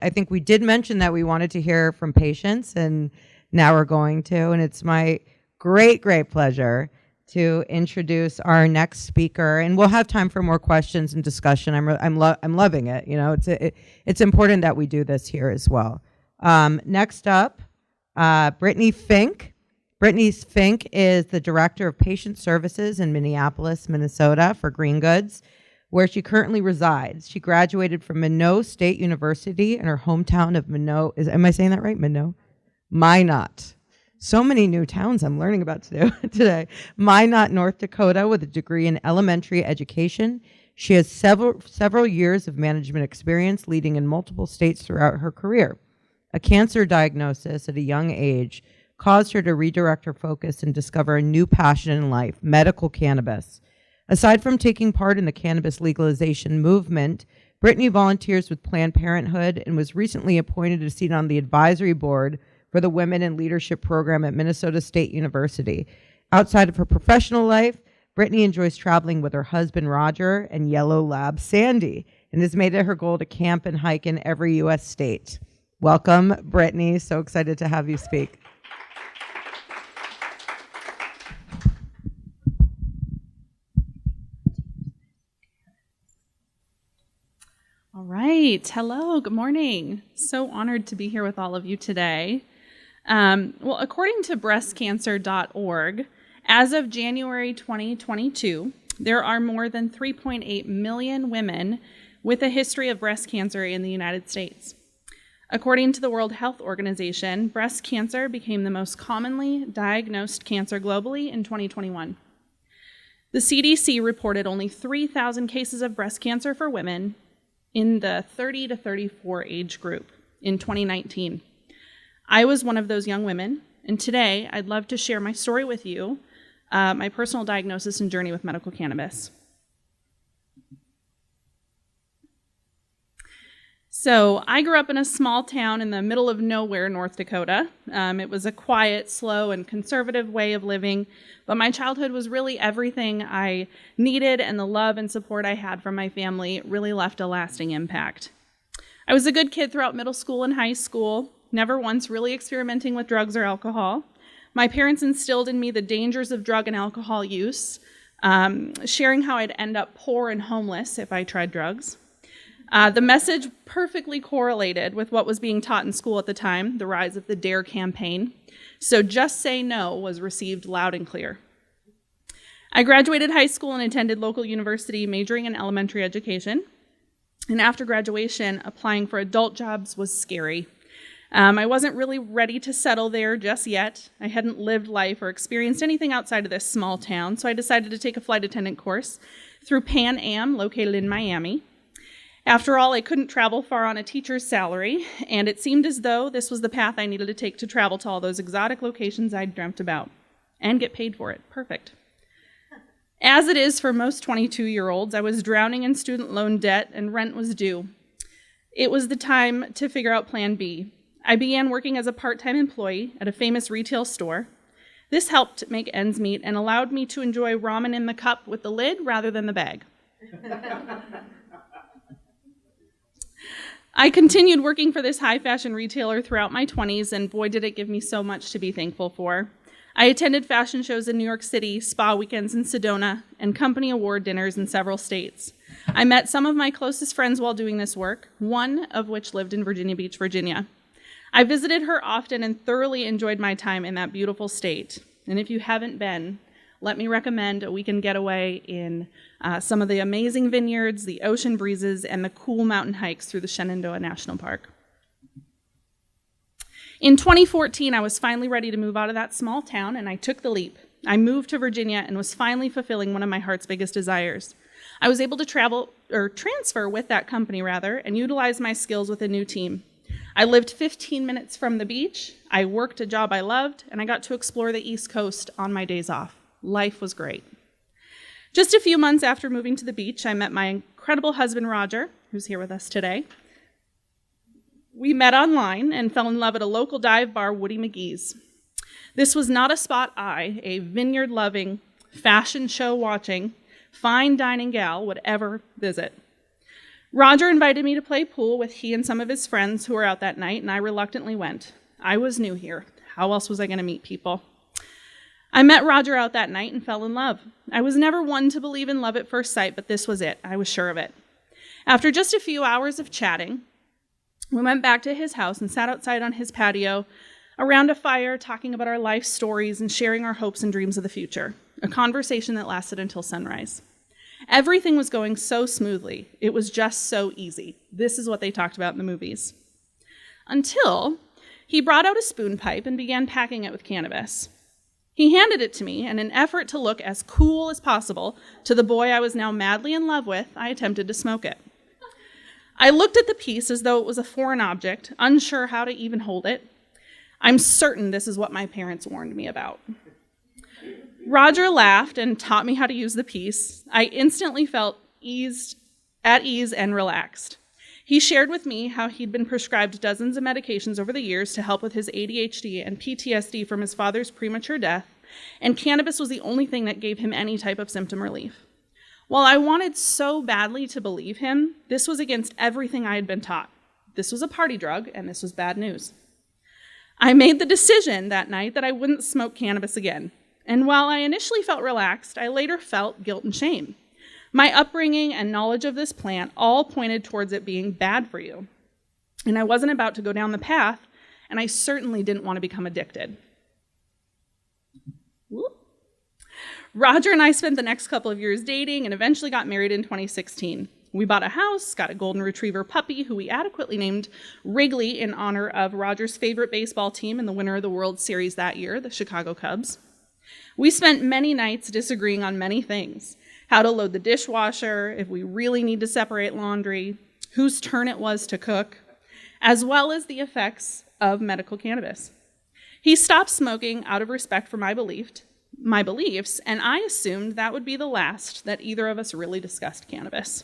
I think we did mention that we wanted to hear from patients, and now we're going to. And it's my great pleasure to introduce our next speaker. And we'll have time for more questions and discussion. I'm loving it. You know, it's important that we do this here as well. Next up, Brittany Fink. Brittany Fink is the Director of Patient Services in Minneapolis, Minnesota for Green Goods, where she currently resides. She graduated from Minot State University in her hometown of Minot. Am I saying that right? Minot. So many new towns I'm learning about today. Minot, North Dakota, with a degree in elementary education. She has several years of management experience, leading in multiple states throughout her career. A cancer diagnosis at a young age caused her to redirect her focus and discover a new passion in life, medical cannabis. Aside from taking part in the cannabis legalization movement, Brittany volunteers with Planned Parenthood and was recently appointed to sit on the advisory board for the Women in Leadership program at Minnesota State University. Outside of her professional life, Brittany enjoys traveling with her husband, Roger, and yellow lab, Sandy, and has made it her goal to camp and hike in every U.S. state. Welcome, Brittany. So excited to have you speak. All right. Hello. Good morning. So honored to be here with all of you today. Well, according to breastcancer.org, as of January 2022, there are more than 3.8 million women with a history of breast cancer in the United States. According to the World Health Organization, breast cancer became the most commonly diagnosed cancer globally in 2021. The CDC reported only 3,000 cases of breast cancer for women in the 30 to 34 age group in 2019. I was one of those young women, and today I'd love to share my story with you, my personal diagnosis and journey with medical cannabis. So I grew up in a small town in the middle of nowhere, North Dakota. It was a quiet, slow, and conservative way of living, but my childhood was really everything I needed, and the love and support I had from my family really left a lasting impact. I was a good kid throughout middle school and high school, never once really experimenting with drugs or alcohol. My parents instilled in me the dangers of drug and alcohol use, sharing how I'd end up poor and homeless if I tried drugs. The message perfectly correlated with what was being taught in school at the time, the rise of the DARE campaign. So just say no was received loud and clear. I graduated high school and attended local university, majoring in elementary education. And after graduation, applying for adult jobs was scary. I wasn't really ready to settle there just yet. I hadn't lived life or experienced anything outside of this small town, so I decided to take a flight attendant course through Pan Am, located in Miami. After all, I couldn't travel far on a teacher's salary, and it seemed as though this was the path I needed to take to travel to all those exotic locations I'd dreamt about, and get paid for it. Perfect. As it is for most 22-year-olds, I was drowning in student loan debt, and rent was due. It was the time to figure out Plan B. I began working as a part-time employee at a famous retail store. This helped make ends meet and allowed me to enjoy ramen in the cup with the lid rather than the bag. I continued working for this high fashion retailer throughout my 20s, and boy, did it give me so much to be thankful for. I attended fashion shows in New York City, spa weekends in Sedona, and company award dinners in several states. I met some of my closest friends while doing this work, one of which lived in Virginia Beach, Virginia. I visited her often and thoroughly enjoyed my time in that beautiful state. And if you haven't been, let me recommend a weekend getaway in some of the amazing vineyards, the ocean breezes, and the cool mountain hikes through the Shenandoah National Park. In 2014, I was finally ready to move out of that small town, and I took the leap. I moved to Virginia and was finally fulfilling one of my heart's biggest desires. I was able to transfer with that company, and utilize my skills with a new team. I lived 15 minutes from the beach, I worked a job I loved, and I got to explore the East Coast on my days off. Life was great. Just a few months after moving to the beach, I met my incredible husband, Roger, who's here with us today. We met online and fell in love at a local dive bar, Woody McGee's. This was not a spot I, a vineyard-loving, fashion show-watching, fine dining gal, would ever visit. Roger invited me to play pool with he and some of his friends who were out that night, and I reluctantly went. I was new here. How else was I going to meet people? I met Roger out that night and fell in love. I was never one to believe in love at first sight, but this was it. I was sure of it. After just a few hours of chatting, we went back to his house and sat outside on his patio around a fire, talking about our life stories and sharing our hopes and dreams of the future, a conversation that lasted until sunrise. Everything was going so smoothly. It was just so easy. This is what they talked about in the movies. Until he brought out a spoon pipe and began packing it with cannabis. He handed it to me, and in an effort to look as cool as possible to the boy I was now madly in love with, I attempted to smoke it. I looked at the piece as though it was a foreign object, unsure how to even hold it. I'm certain this is what my parents warned me about. Roger laughed and taught me how to use the piece. I instantly felt at ease and relaxed. He shared with me how he'd been prescribed dozens of medications over the years to help with his ADHD and PTSD from his father's premature death, and cannabis was the only thing that gave him any type of symptom relief. While I wanted so badly to believe him, this was against everything I had been taught. This was a party drug, and this was bad news. I made the decision that night that I wouldn't smoke cannabis again. And while I initially felt relaxed, I later felt guilt and shame. My upbringing and knowledge of this plant all pointed towards it being bad for you. And I wasn't about to go down the path, and I certainly didn't want to become addicted. Whoop. Roger and I spent the next couple of years dating and eventually got married in 2016. We bought a house, got a golden retriever puppy who we adequately named Wrigley in honor of Roger's favorite baseball team and the winner of the World Series that year, the Chicago Cubs. We spent many nights disagreeing on many things: how to load the dishwasher, if we really need to separate laundry, whose turn it was to cook, as well as the effects of medical cannabis. He stopped smoking out of respect for my beliefs, and I assumed that would be the last that either of us really discussed cannabis.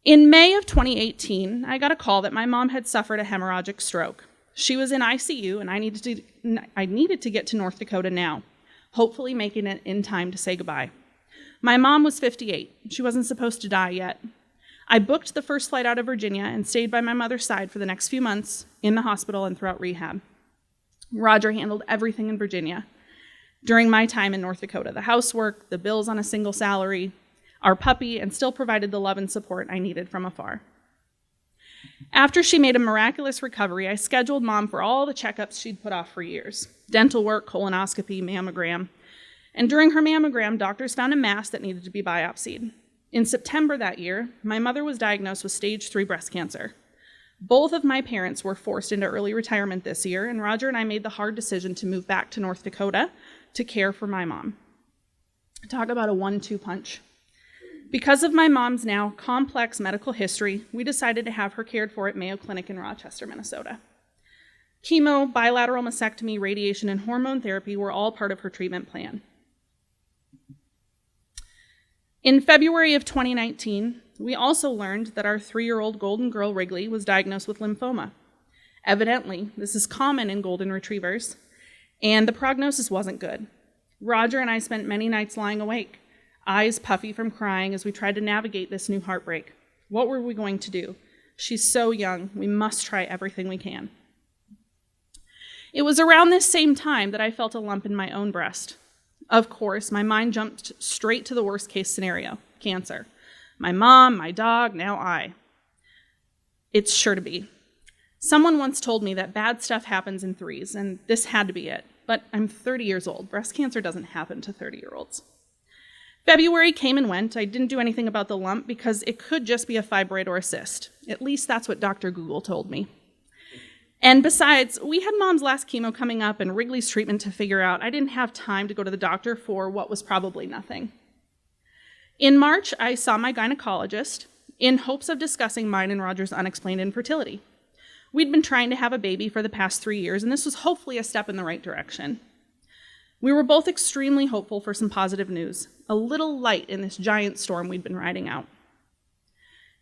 In May of 2018, I got a call that my mom had suffered a hemorrhagic stroke. She was in ICU, and I needed to get to North Dakota now, hopefully making it in time to say goodbye. My mom was 58. She wasn't supposed to die yet. I booked the first flight out of Virginia and stayed by my mother's side for the next few months in the hospital and throughout rehab. Roger handled everything in Virginia. During my time in North Dakota, the housework, the bills on a single salary, our puppy, and still provided the love and support I needed from afar. After she made a miraculous recovery, I scheduled Mom for all the checkups she'd put off for years: dental work, colonoscopy, mammogram. And during her mammogram, doctors found a mass that needed to be biopsied. In September that year, my mother was diagnosed with stage 3 breast cancer. Both of my parents were forced into early retirement this year, and Roger and I made the hard decision to move back to North Dakota to care for my mom. Talk about a 1-2 punch. Because of my mom's now complex medical history, we decided to have her cared for at Mayo Clinic in Rochester, Minnesota. Chemo, bilateral mastectomy, radiation, and hormone therapy were all part of her treatment plan. In February of 2019, we also learned that our 3-year-old golden girl Wrigley was diagnosed with lymphoma. Evidently, this is common in golden retrievers, and the prognosis wasn't good. Roger and I spent many nights lying awake, eyes puffy from crying as we tried to navigate this new heartbreak. What were we going to do? She's so young. We must try everything we can. It was around this same time that I felt a lump in my own breast. Of course, my mind jumped straight to the worst case scenario: cancer. My mom, my dog, now I. It's sure to be. Someone once told me that bad stuff happens in threes, and this had to be it. But I'm 30 years old. Breast cancer doesn't happen to 30-year-olds. February came and went. I didn't do anything about the lump because it could just be a fibroid or a cyst. At least that's what Dr. Google told me. And besides, we had Mom's last chemo coming up and Wrigley's treatment to figure out. I didn't have time to go to the doctor for what was probably nothing. In March, I saw my gynecologist in hopes of discussing mine and Roger's unexplained infertility. We'd been trying to have a baby for the past 3 years, and this was hopefully a step in the right direction. We were both extremely hopeful for some positive news, a little light in this giant storm we'd been riding out.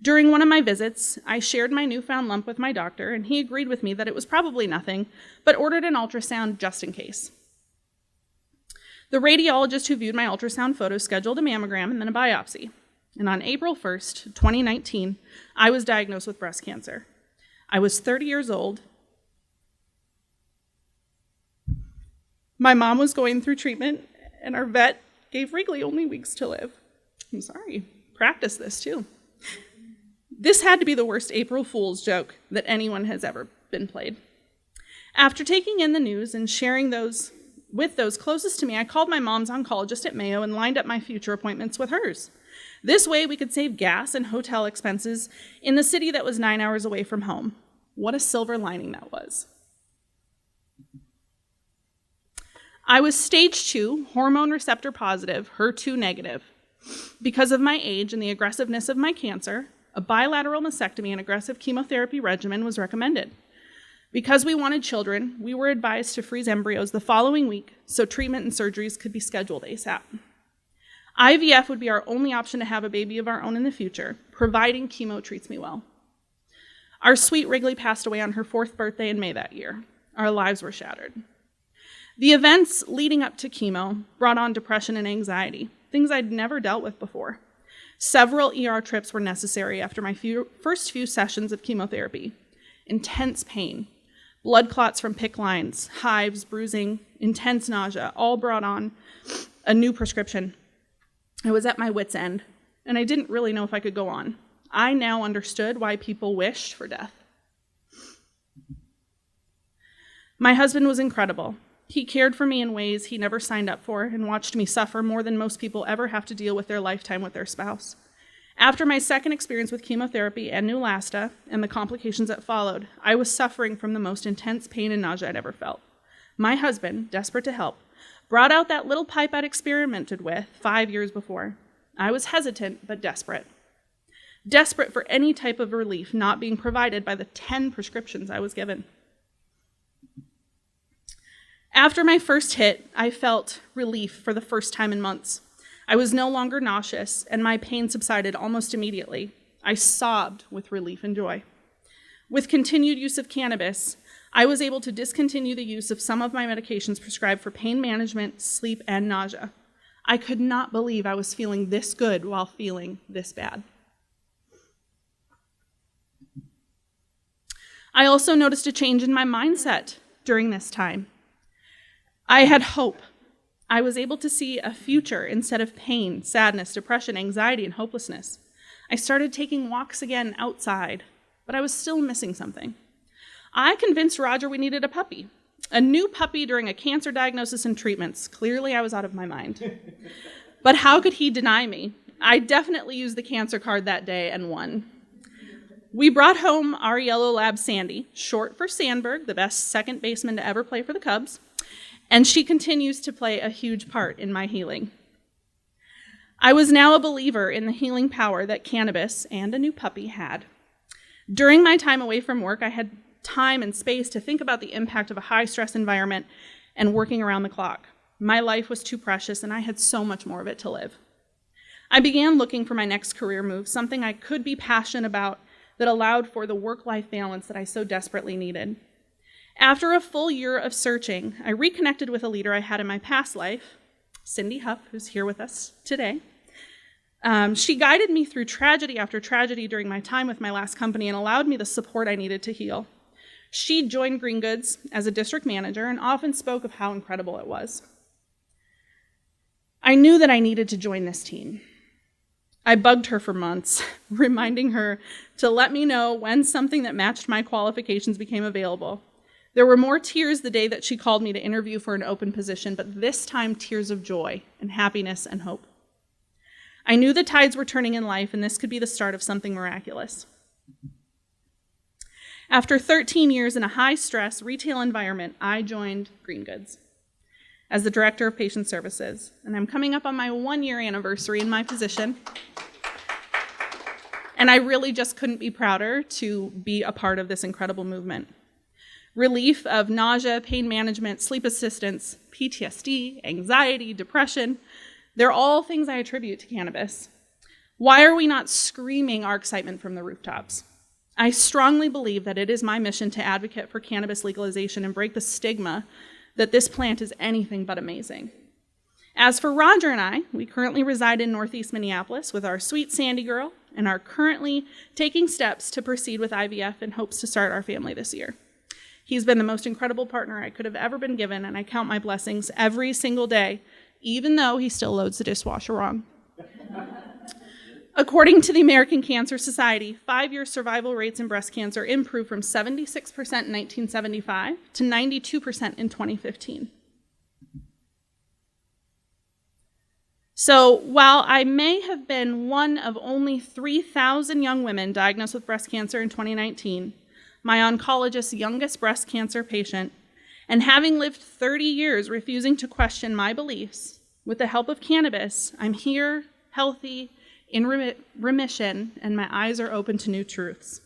During one of my visits, I shared my newfound lump with my doctor, and he agreed with me that it was probably nothing, but ordered an ultrasound just in case. The radiologist who viewed my ultrasound photos scheduled a mammogram and then a biopsy. And on April 1st, 2019, I was diagnosed with breast cancer. I was 30 years old. My mom was going through treatment, and our vet gave Wrigley only weeks to live. I'm sorry, practice this too. This had to be the worst April Fool's joke that anyone has ever been played. After taking in the news and sharing those with those closest to me, I called my mom's oncologist at Mayo and lined up my future appointments with hers. This way we could save gas and hotel expenses in the city that was 9 hours away from home. What a silver lining that was. I was stage 2, hormone receptor positive, HER2 negative. Because of my age and the aggressiveness of my cancer, a bilateral mastectomy and aggressive chemotherapy regimen was recommended. Because we wanted children, we were advised to freeze embryos the following week so treatment and surgeries could be scheduled ASAP. IVF would be our only option to have a baby of our own in the future, providing chemo treats me well. Our sweet Wrigley passed away on her 4th birthday in May that year. Our lives were shattered. The events leading up to chemo brought on depression and anxiety, things I'd never dealt with before. Several ER trips were necessary after my first few sessions of chemotherapy. Intense pain, blood clots from PICC lines, hives, bruising, intense nausea, all brought on a new prescription. I was at my wit's end, and I didn't really know if I could go on. I now understood why people wished for death. My husband was incredible. He cared for me in ways he never signed up for and watched me suffer more than most people ever have to deal with their lifetime with their spouse. After my second experience with chemotherapy and Neulasta and the complications that followed, I was suffering from the most intense pain and nausea I'd ever felt. My husband, desperate to help, brought out that little pipe I'd experimented with 5 years before. I was hesitant, but desperate. Desperate for any type of relief not being provided by the 10 prescriptions I was given. After my first hit, I felt relief for the first time in months. I was no longer nauseous, and my pain subsided almost immediately. I sobbed with relief and joy. With continued use of cannabis, I was able to discontinue the use of some of my medications prescribed for pain management, sleep, and nausea. I could not believe I was feeling this good while feeling this bad. I also noticed a change in my mindset during this time. I had hope. I was able to see a future instead of pain, sadness, depression, anxiety, and hopelessness. I started taking walks again outside, but I was still missing something. I convinced Roger we needed a puppy. A new puppy during a cancer diagnosis and treatments. Clearly, I was out of my mind. But how could he deny me? I definitely used the cancer card that day and won. We brought home our yellow lab, Sandy, short for Sandberg, the best second baseman to ever play for the Cubs. And she continues to play a huge part in my healing. I was now a believer in the healing power that cannabis and a new puppy had. During my time away from work, I had time and space to think about the impact of a high-stress environment and working around the clock. My life was too precious, and I had so much more of it to live. I began looking for my next career move, something I could be passionate about that allowed for the work-life balance that I so desperately needed. After a full year of searching, I reconnected with a leader I had in my past life, Cindy Huff, who's here with us today. She guided me through tragedy after tragedy during my time with my last company and allowed me the support I needed to heal. She joined Green Goods as a district manager and often spoke of how incredible it was. I knew that I needed to join this team. I bugged her for months, reminding her to let me know when something that matched my qualifications became available. There were more tears the day that she called me to interview for an open position, but this time tears of joy and happiness and hope. I knew the tides were turning in life, and this could be the start of something miraculous. After 13 years in a high-stress retail environment, I joined Green Goods as the Director of Patient Services, and I'm coming up on my 1-year anniversary in my position. And I really just couldn't be prouder to be a part of this incredible movement. Relief of nausea, pain management, sleep assistance, PTSD, anxiety, depression, they're all things I attribute to cannabis. Why are we not screaming our excitement from the rooftops? I strongly believe that it is my mission to advocate for cannabis legalization and break the stigma that this plant is anything but amazing. As for Roger and I, we currently reside in Northeast Minneapolis with our sweet Sandy girl and are currently taking steps to proceed with IVF in hopes to start our family this year. He's been the most incredible partner I could have ever been given, and I count my blessings every single day, even though he still loads the dishwasher wrong. According to the American Cancer Society, 5-year survival rates in breast cancer improved from 76% in 1975 to 92% in 2015. So while I may have been one of only 3,000 young women diagnosed with breast cancer in 2019, my oncologist's youngest breast cancer patient, and having lived 30 years refusing to question my beliefs, with the help of cannabis, I'm here, healthy, in remission, and my eyes are open to new truths.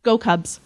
Go Cubs.